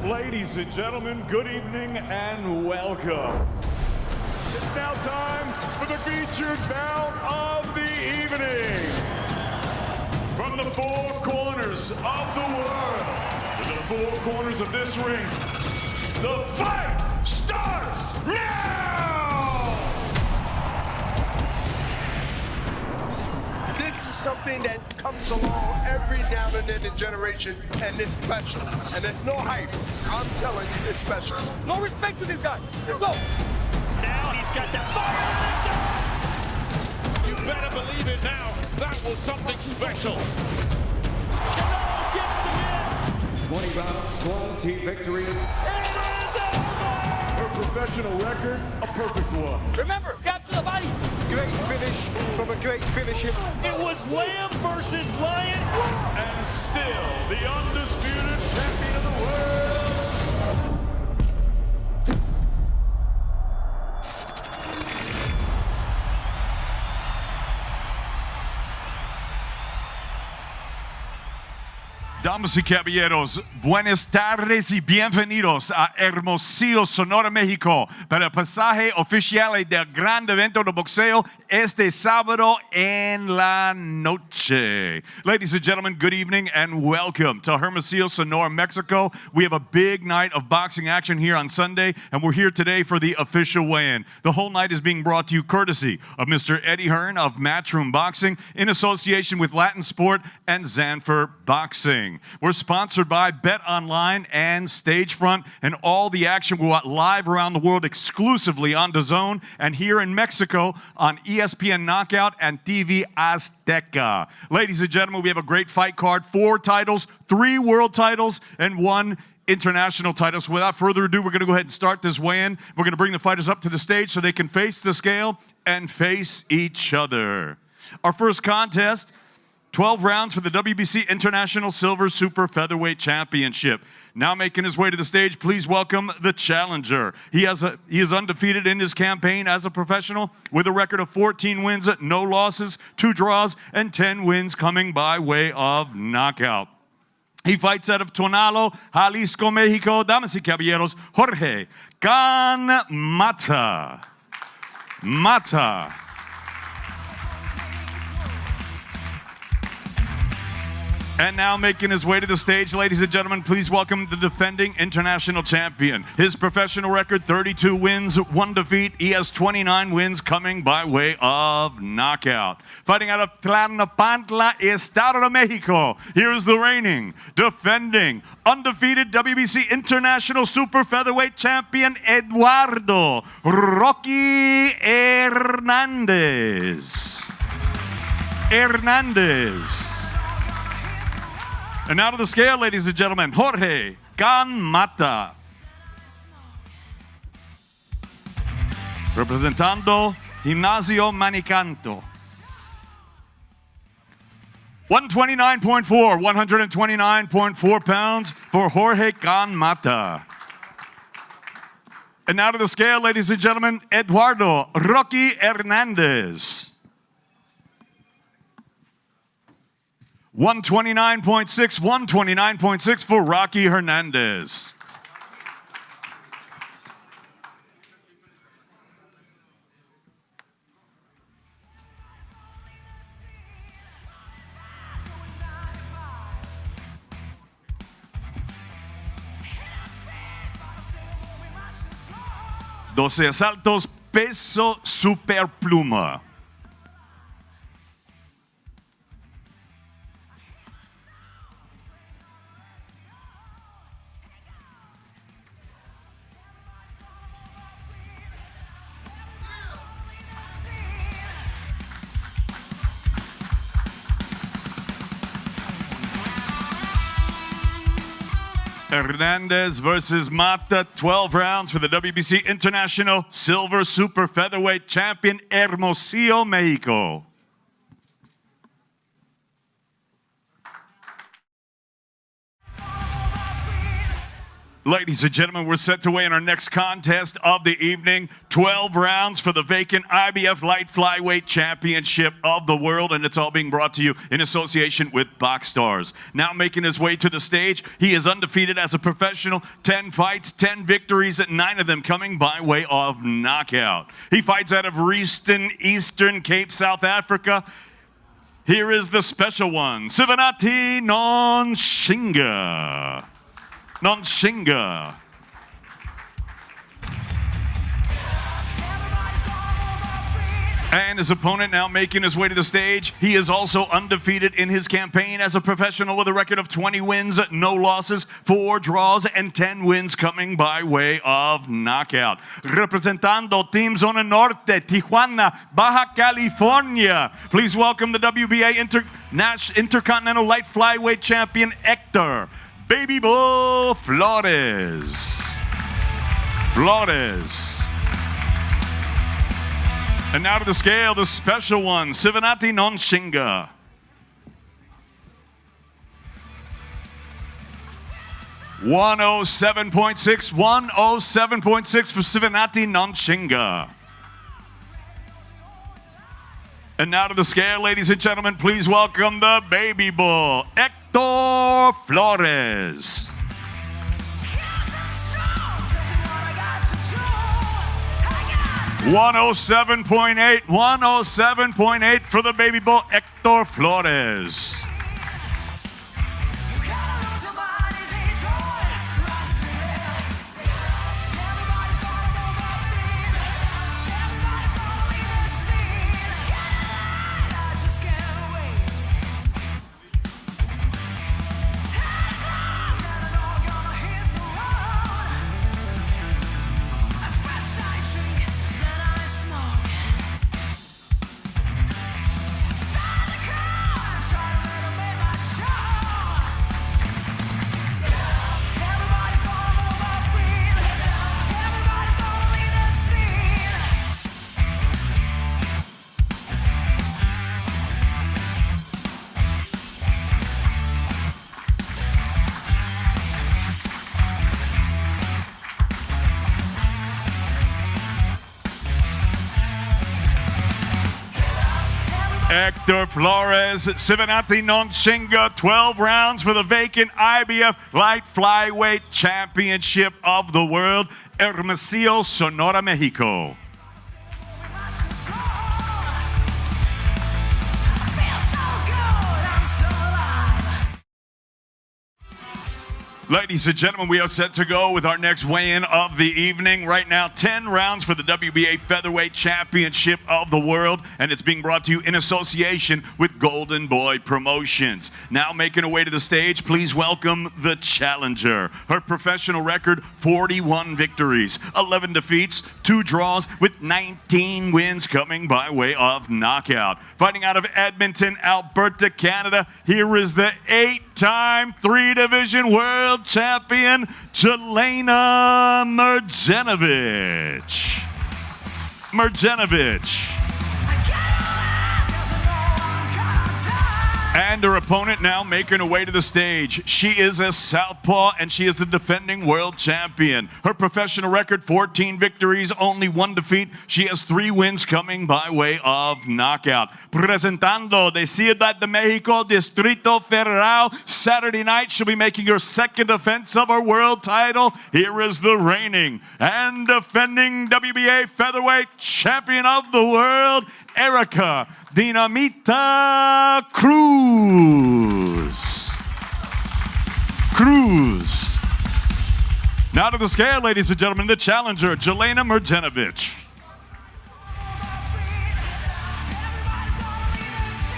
Ladies and gentlemen, good evening and welcome. It's now time for the featured bout of the evening. From the four corners of the world to the four corners of this ring, the fight starts now! This is something that comes along every now and then in generation, and it's special. And it's no hype. I'm telling you, it's special. No respect to this guy. Let's go. Now he's got the fire in his eyes. You better believe it now. That was something special. 20 rounds, 20 victories. Her professional record, a perfect one. Remember, capture the body. Great finish from a great finisher. It was Lamb versus Lion. And still the undisputed champion of the world. Damas y caballeros, buenas tardes y bienvenidos a Hermosillo, Sonora, México, para el pasaje oficial del gran evento de boxeo este sábado en la noche. Ladies and gentlemen, good evening and welcome to Hermosillo, Sonora, Mexico. We have a big night of boxing action here on Sunday, and we're here today for the official weigh-in. The whole night is being brought to you courtesy of Mr. Eddie Hearn of Matchroom Boxing in association with Latin Sport and Zanfer Boxing. We're sponsored by Bet Online and Stagefront, and all the action will go live around the world exclusively on DAZN and here in Mexico on ESPN Knockout and TV Azteca. Ladies and gentlemen, we have a great fight card, 4 titles, 3 world titles, and 1 international title. So without further ado, we're going to go ahead and start this weigh-in. We're going to bring the fighters up to the stage so they can face the scale and face each other. Our first contest, 12 rounds for the WBC International Silver Super Featherweight Championship. Now making his way to the stage, please welcome the challenger. He is undefeated in his campaign as a professional with a record of 14 wins, no losses, 2 draws, and 10 wins coming by way of knockout. He fights out of Tonalo, Jalisco, Mexico. Damas y caballeros, Jorge Can Mata. And now making his way to the stage, ladies and gentlemen, please welcome the defending international champion. His professional record, 32 wins, 1 defeat. He has 29 wins coming by way of knockout. Fighting out of Tlalnepantla, Estado de Mexico. Here is the reigning, defending, undefeated WBC International Super Featherweight Champion, Eduardo Rocky Hernandez. And now to the scale, ladies and gentlemen, Jorge Can Mata. Representando Gimnasio Manicanto. 129.4 pounds for Jorge Can Mata. And now to the scale, ladies and gentlemen, Eduardo Rocky Hernandez. 129.6 for Rocky Hernandez. Doce asaltos, peso superpluma. Hernandez versus Mata, 12 rounds for the WBC International Silver Super Featherweight Champion, Hermosillo, Mexico. Ladies and gentlemen, we're set to weigh in our next contest of the evening. 12 rounds for the vacant IBF Light Flyweight Championship of the world, and it's all being brought to you in association with Box Stars. Now making his way to the stage, he is undefeated as a professional, 10 fights, 10 victories, 9 of them coming by way of knockout. He fights out of Reeston, Eastern Cape, South Africa. Here is the special one, Sivanati Nonshinga. Nonshinga. And his opponent now making his way to the stage. He is also undefeated in his campaign as a professional with a record of 20 wins, no losses, 4 draws, and 10 wins coming by way of knockout. Representando Team Zona Norte, Tijuana, Baja California. Please welcome the WBA Intercontinental Light Flyweight Champion, Hector Baby Bull Flores. And now to the scale, the special one, Sivanati Nonshinga. .107.6 for Sivanati Nonshinga. And now to the scale, ladies and gentlemen, please welcome the Baby Bull, Hector Flores. 107.8 for the Baby Bull, Hector Flores. Hector Flores, Sivanati Nonshinga, 12 rounds for the vacant IBF Light Flyweight Championship of the world, Hermosillo, Sonora, Mexico. Ladies and gentlemen, we are set to go with our next weigh-in of the evening. Right now, 10 rounds for the WBA Featherweight Championship of the world, and it's being brought to you in association with Golden Boy Promotions. Now making her way to the stage, please welcome the challenger. Her professional record, 41 victories, 11 defeats, 2 draws, with 19 wins coming by way of knockout. Fighting out of Edmonton, Alberta, Canada, here is the 8-time 3-division world champion, Jelena Mrdjenovic. And her opponent now making her way to the stage. She is a southpaw, and she is the defending world champion. Her professional record, 14 victories, only 1 defeat. She has 3 wins coming by way of knockout. Presentando de Ciudad de Mexico, Distrito Federal, Saturday night, she'll be making her 2nd defense of her world title. Here is the reigning and defending WBA Featherweight Champion of the world, Erika Dinamita Cruz. Now to the scale, ladies and gentlemen, the challenger, Jelena Mrdjenovic.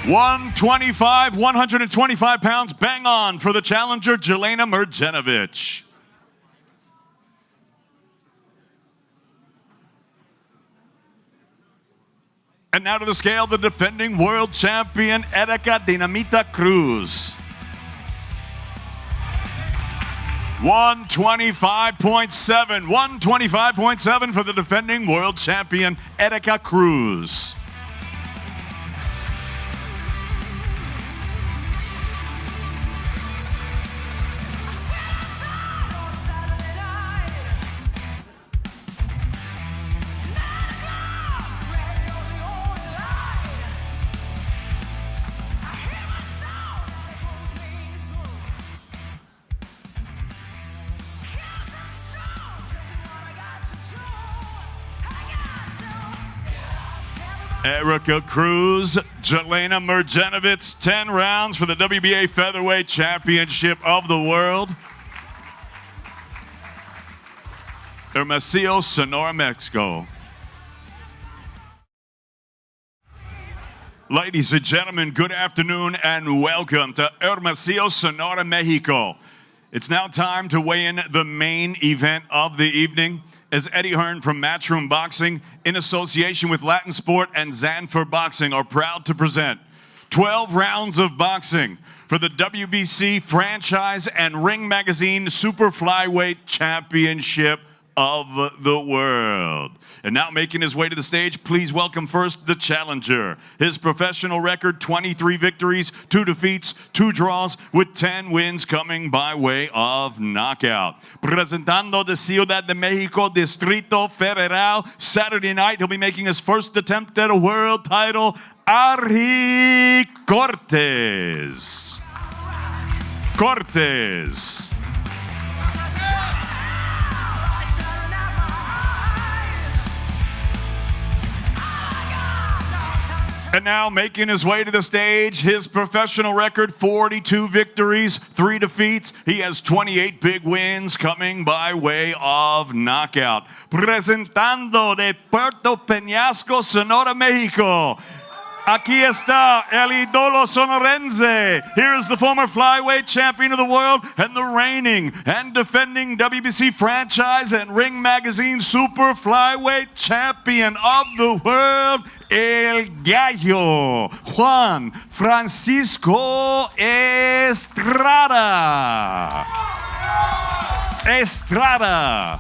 125 pounds, bang on for the challenger, Jelena Mrdjenovic. And now to the scale, the defending world champion, Erika Dinamita Cruz. 125.7 for the defending world champion, Erika Cruz. Erica Cruz, Jelena Mergenovitz, 10 rounds for the WBA Featherweight Championship of the World. Hermosillo, Sonora, Mexico. Ladies and gentlemen, good afternoon and welcome to Hermosillo, Sonora, Mexico. It's now time to weigh in the main event of the evening as Eddie Hearn from Matchroom Boxing, in association with Latin Sport and DAZN for Boxing, are proud to present 12 rounds of boxing for the WBC Franchise and Ring Magazine Super Flyweight Championship of the World. And now making his way to the stage, please welcome first the challenger. His professional record, 23 victories, 2 defeats, 2 draws, with 10 wins coming by way of knockout. Presentando de Ciudad de Mexico, Distrito Federal, Saturday night, he'll be making his first attempt at a world title, Argi Cortes. Cortes. And now making his way to the stage, his professional record, 42 victories, 3 defeats. He has 28 big wins coming by way of knockout. Presentando de Puerto Peñasco, Sonora, Mexico. Aquí está el ídolo sonorense. Here's the former flyweight champion of the world and the reigning and defending WBC Franchise and Ring Magazine Super Flyweight Champion of the world, El Gallo, Juan Francisco Estrada. Estrada.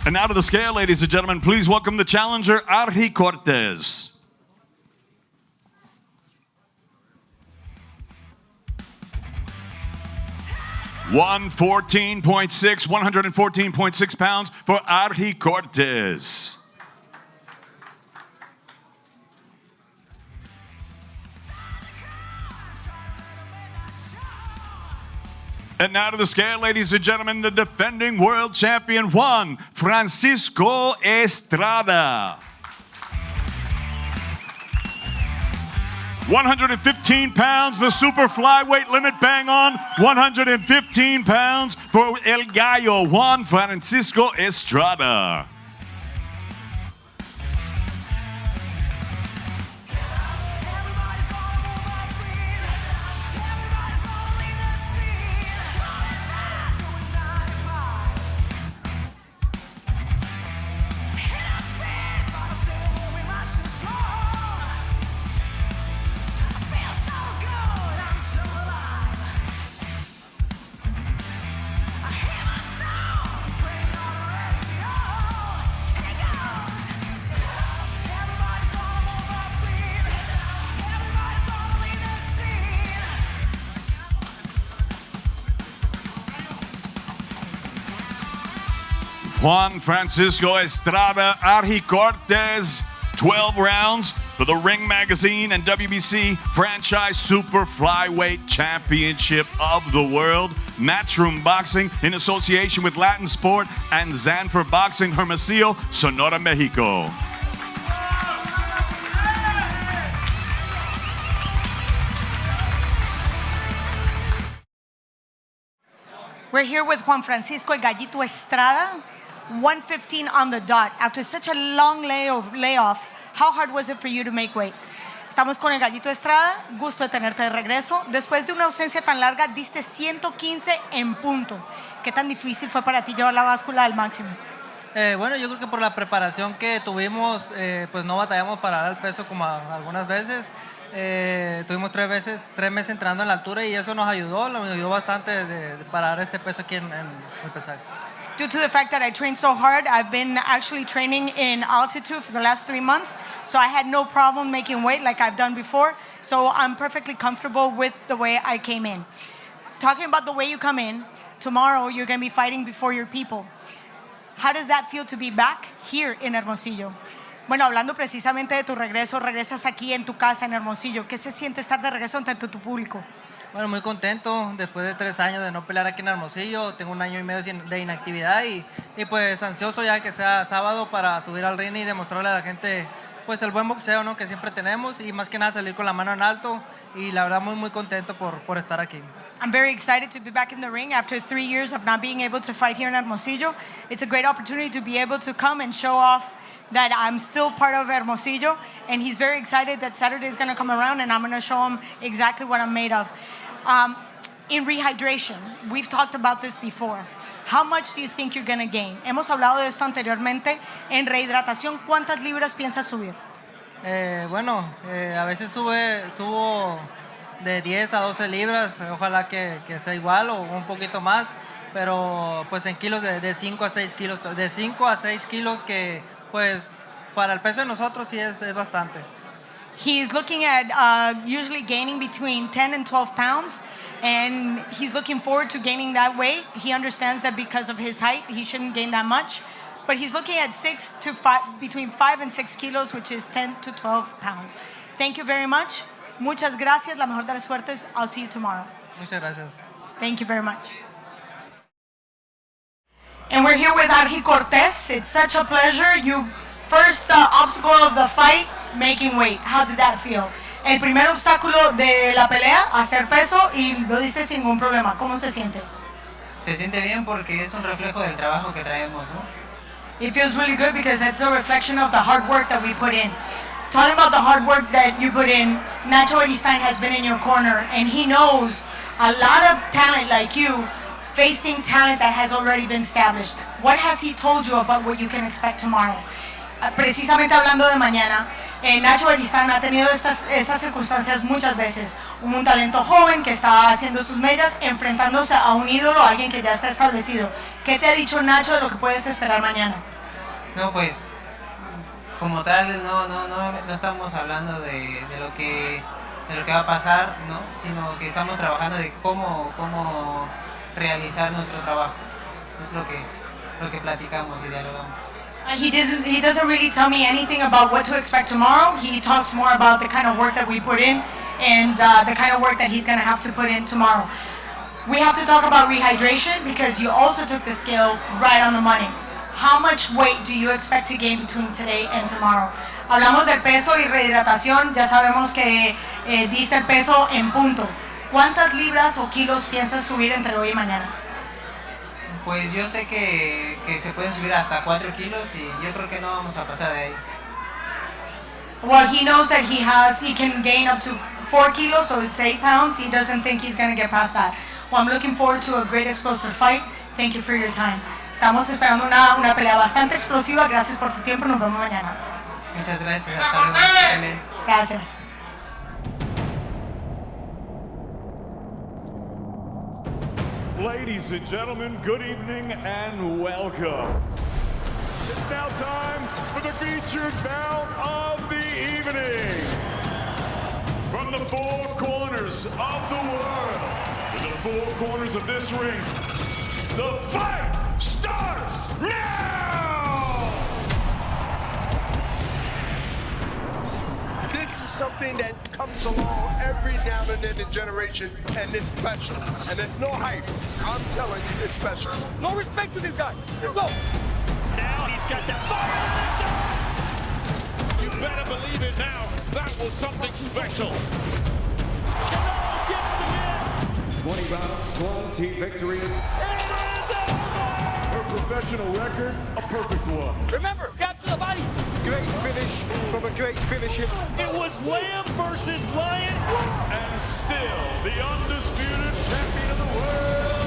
And out of the scale, ladies and gentlemen, please welcome the challenger, Argi Cortes. 114.6 pounds for Argi Cortes. And now to the scale, ladies and gentlemen, the defending world champion, Juan Francisco Estrada. 115 pounds, the super flyweight limit, bang on. 115 pounds for El Gallo, Juan Francisco Estrada. Juan Francisco Estrada, Argi Cortes, 12 rounds for the Ring Magazine and WBC Franchise Super Flyweight Championship of the World. Matchroom Boxing, in association with Latin Sport and DAZN for Boxing, Hermosillo, Sonora, Mexico. We're here with Juan Francisco El Gallito Estrada, 115 on the dot. After such a long layoff, how hard was it for you to make weight? Estamos con El Gallito Estrada, gusto de tenerte de regreso. Después de una ausencia tan larga, diste 115 en punto. ¿Qué tan difícil fue para ti llevar la báscula al máximo? Bueno, yo creo que por la preparación que tuvimos, pues no batallamos para dar el peso como algunas veces. Tuvimos 3 meses entrando en la altura y eso nos ayudó bastante para dar este peso aquí en el pesaje. Due to the fact that I trained so hard, I've been actually training in altitude for the last 3 months, so I had no problem making weight like I've done before, so I'm perfectly comfortable with the way I came in. Talking about the way you come in, tomorrow you're going to be fighting before your people. How does that feel to be back here in Hermosillo? Bueno, hablando precisamente de tu regreso, regresas aquí en tu casa en Hermosillo. ¿Qué se siente estar de regreso ante tu público? Bueno, muy contento. Después de 3 años de no pelear aquí en Hermosillo, tengo 1 año y medio de inactividad y pues ansioso ya que sea sábado para subir al ring y demostrarle a la gente pues el buen boxeo, ¿no? Que siempre tenemos y más que nada salir con la mano en alto y la verdad muy contento por estar aquí. I'm very excited to be back in the ring after 3 years of not being able to fight here in Hermosillo. It's a great opportunity to be able to come and show off that I'm still part of Hermosillo, and he's very excited that Saturday is going to come around and I'm going to show him exactly what I'm made of. In rehydration, we've talked about this before. How much do you think you're going to gain? Hemos hablado de esto anteriormente. En rehidratación, ¿cuántas libras piensas subir? A veces subo de 10 a 12 libras, ojalá que sea igual o un poquito más, pero pues en kilos de 5 a 6 kilos, de 5 a 6 kilos que pues para el peso de nosotros sí es bastante. He's looking at usually gaining between 10 and 12 pounds, and he's looking forward to gaining that weight. He understands that because of his height, he shouldn't gain that much, but he's looking at between 5 and 6 kilos, which is 10 to 12 pounds. Thank you very much. Muchas gracias. La mejor de las suertes. I'll see you tomorrow. Muchas gracias. Thank you very much. And we're here with Argi Cortes. It's such a pleasure. You first obstacle of the fight, making weight. How did that feel? El primer obstáculo de la pelea, hacer peso, y lo diste sin ningún problema. ¿Cómo se siente? Se siente bien porque es un reflejo del trabajo que traemos, ¿no? It feels really good because it's a reflection of the hard work that we put in. Talking about the hard work that you put in, Nacho Aristain has been in your corner, and he knows a lot of talent like you facing talent that has already been established. What has he told you about what you can expect tomorrow? Precisamente hablando de mañana, Nacho Aristain ha tenido estas circunstancias muchas veces. Un talento joven que está haciendo sus mellas, enfrentándose a un ídolo, a alguien que ya está establecido. ¿Qué te ha dicho Nacho de lo que puedes esperar mañana? No, pues como tal no estamos hablando de lo que va a pasar, ¿no? Sino que estamos trabajando de cómo realizar nuestro trabajo. Es lo que platicamos y dialogamos. He doesn't really tell me anything about what to expect tomorrow. He talks more about the kind of work that we put in and the kind of work that he's going to have to put in tomorrow. We have to talk about rehydration because you also took the scale right on the money. How much weight do you expect to gain between today and tomorrow? Hablamos de peso y rehidratación, ya sabemos que diste el peso en punto. ¿Cuántas libras o kilos piensas subir entre hoy y mañana? Pues yo sé que se pueden subir hasta 4 kilos y yo creo que no vamos a pasar de ahí. Well, he knows that he can gain up to 4 kilos, so it's 8 pounds. He doesn't think he's going to get past that. Well, I'm looking forward to a great explosive fight. Thank you for your time. Estamos esperando una pelea bastante explosiva. Gracias por tu tiempo. Nos vemos mañana. Muchas gracias. Hasta luego. Gracias. Ladies and gentlemen, good evening and welcome. It's now time for the featured bout of the evening. From the four corners of the world, to the four corners of this ring, the fight starts now! This is something that comes along every now and then in a generation, and it's special. And there's no hype. I'm telling you, it's special. No respect to this guy. Let's go. Now he's got that fire in his eyes. You better believe it now. That was something special. 20 rounds, 20 victories. Her professional record, a perfect one. Remember, capture the body. Great finish from a great finisher. It was Lamb versus Lion. And still the undisputed champion of the world.